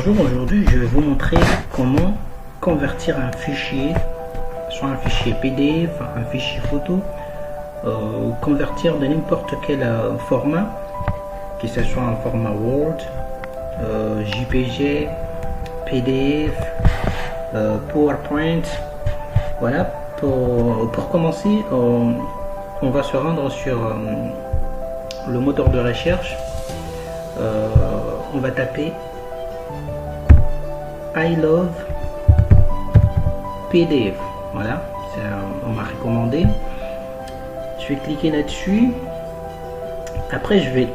Bonjour, aujourd'hui je vais vous montrer comment convertir un fichier, soit un fichier PDF, un fichier photo, convertir de n'importe quel format, que ce soit un format Word, JPG, PDF, PowerPoint. Voilà, pour commencer, on va se rendre sur le moteur de recherche. On va taper I love PDF. Voilà, on m'a recommandé. Je vais cliquer là-dessus. Après, je vais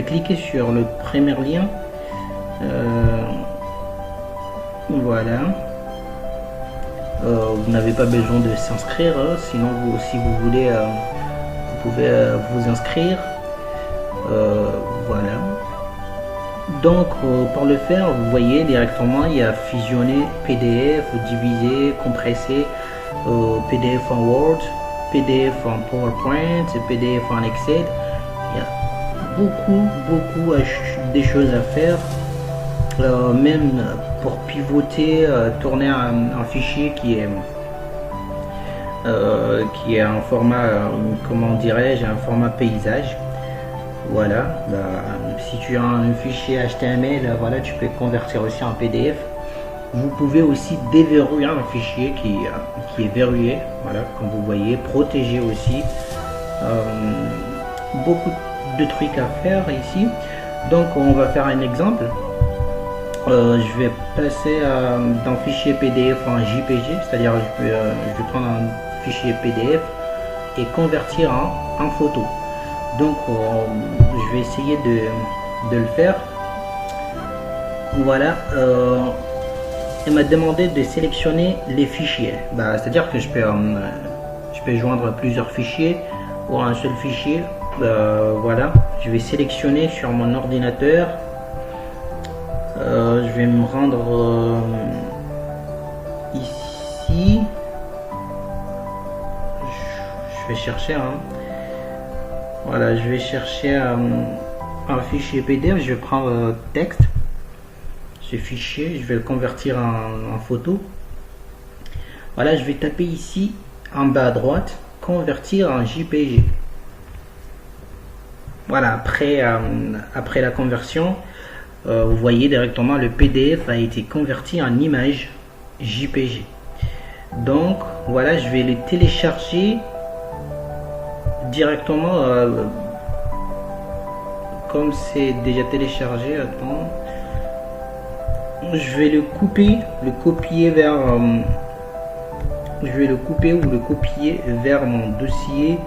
cliquer sur le premier lien. Voilà. Vous n'avez pas besoin de s'inscrire, sinon si vous voulez, vous pouvez vous inscrire. Voilà. Donc pour le faire, vous voyez directement, il y a fusionner PDF, diviser, compresser, PDF en Word, PDF en PowerPoint, PDF en Excel. Il y a beaucoup des choses à faire, même pour pivoter, tourner un fichier qui est un format, comment dirais-je, un format paysage. Voilà, si tu as un fichier HTML, voilà, tu peux convertir aussi en PDF. Vous pouvez aussi déverrouiller un fichier qui est verrouillé, voilà, comme vous voyez, protéger aussi. Beaucoup de trucs à faire ici. Donc on va faire un exemple. Je vais passer d'un fichier PDF en JPG, c'est-à-dire je vais prendre un fichier PDF et convertir en photo. Donc je vais essayer de le faire. Voilà, il m'a demandé de sélectionner les fichiers, c'est à dire que je peux joindre plusieurs fichiers ou un seul fichier. Voilà, je vais sélectionner sur mon ordinateur. Je vais me rendre ici. Je vais chercher voilà, je vais chercher un fichier PDF. Je vais prendre texte, ce fichier, je vais le convertir en photo. Voilà, je vais taper ici en bas à droite, convertir en JPG. Voilà, après la conversion, vous voyez directement le PDF a été converti en image JPG. Donc voilà, je vais le télécharger directement, comme c'est déjà téléchargé. Attends, je vais le copier vers je vais le couper ou le copier vers mon dossier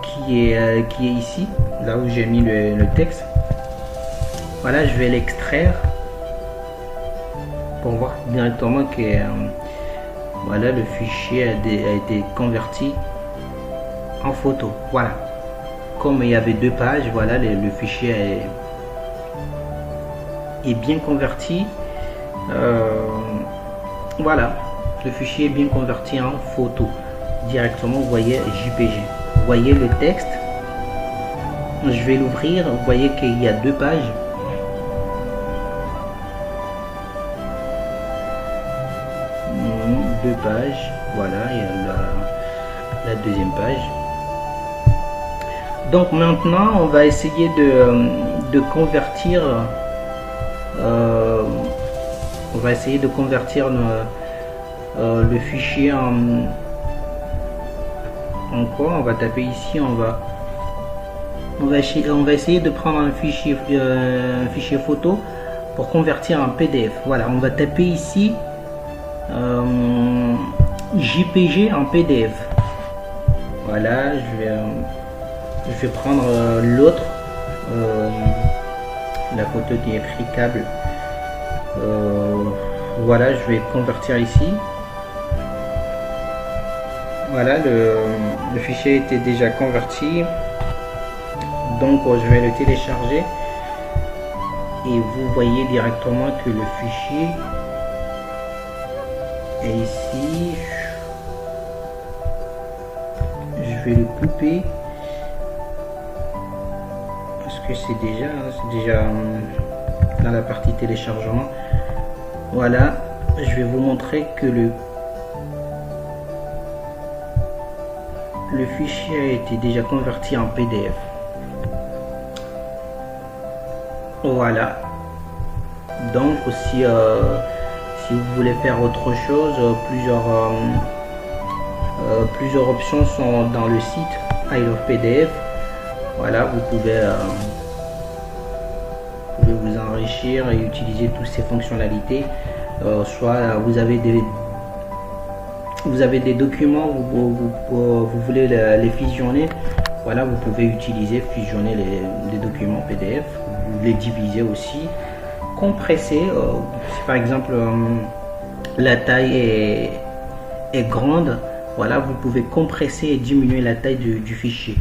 qui est ici, là où j'ai mis le texte. Voilà, je vais l'extraire pour voir directement que voilà, le fichier a été converti en photo. Voilà, comme il y avait deux pages, voilà, le fichier est bien converti. Voilà, le fichier est bien converti en photo directement. Vous voyez JPG, vous voyez le texte. Je vais l'ouvrir, vous voyez qu'il y a deux pages. Deux pages, voilà, il y a la deuxième page. Donc maintenant on va essayer de convertir le fichier en quoi? On va taper ici, on va essayer de prendre un fichier photo pour convertir en PDF. Voilà, on va taper ici JPG en PDF. Voilà, je vais prendre l'autre, la photo qui est cliquable. Voilà, je vais convertir ici. Voilà, le fichier était déjà converti, donc je vais le télécharger et vous voyez directement que le fichier est ici. Je vais le couper parce que c'est déjà dans la partie téléchargement. Voilà, je vais vous montrer que le fichier a été déjà converti en PDF. Voilà. Donc si vous voulez faire autre chose, plusieurs options sont dans le site I Love PDF. Voilà, vous pouvez vous enrichir et utiliser toutes ces fonctionnalités. Soit vous avez des documents, vous voulez les fusionner. Voilà, vous pouvez fusionner les documents PDF, vous les diviser aussi, compresser. Si par exemple la taille est grande, voilà, vous pouvez compresser et diminuer la taille du fichier.